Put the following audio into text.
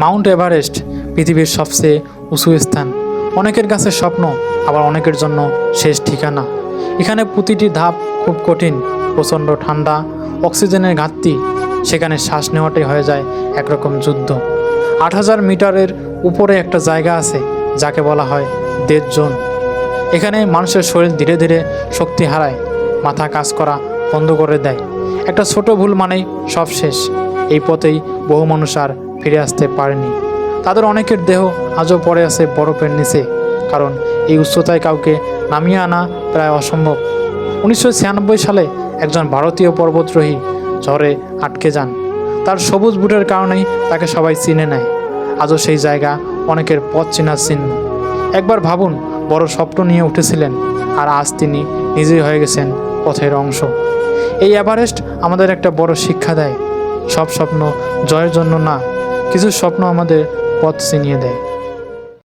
Mount Everest পৃথিবীর সবচেয়ে উঁচু স্থান। অনেকের কাছে স্বপ্ন, আবার অনেকের জন্য শেষ ঠিকানা। এখানে প্রতিটি ধাপ খুব কঠিন, প্রচণ্ড ঠান্ডা, অক্সিজেনের ঘাটতি, সেখানে শ্বাস নেওয়াটাই হয়ে যায় একরকম যুদ্ধ। ৮,০০০ মিটারের উপরে একটা জায়গা আছে যাকে বলা হয় ডেড জোন। এখানে মানুষের শরীর ধীরে ধীরে শক্তি হারায়, মাথা কাজ করা বন্ধ করে দেয়। একটা ছোট ভুল মানেই সব শেষ। এই পথেই বহু মানুষ আর ফিরে আসতে পারেনি। তাদের অনেকের দেহ আজও পড়ে আছে বরফের নিচে, কারণ এই উচ্চতায় কাউকে নামিয়ে আনা প্রায় অসম্ভব। 1996 সালে একজন ভারতীয় পর্বতারোহী ঝড়ে আটকে যান। তার সবুজ বুটের কারণেই তাকে সবাই চিনে নেয়। আজও সেই জায়গা অনেকের পথ চেনার চিহ্ন। একবার ভাবুন, বড় স্বপ্ন নিয়ে উঠেছিলেন, আর আজ তিনি নিজেই হয়ে গেছেন পথের অংশ। এই এভারেস্ট আমাদের একটা বড় শিক্ষা দেয়, সব স্বপ্ন জয়ের জন্য না, কিছু স্বপ্ন আমাদের পথ চিনিয়ে দেয়।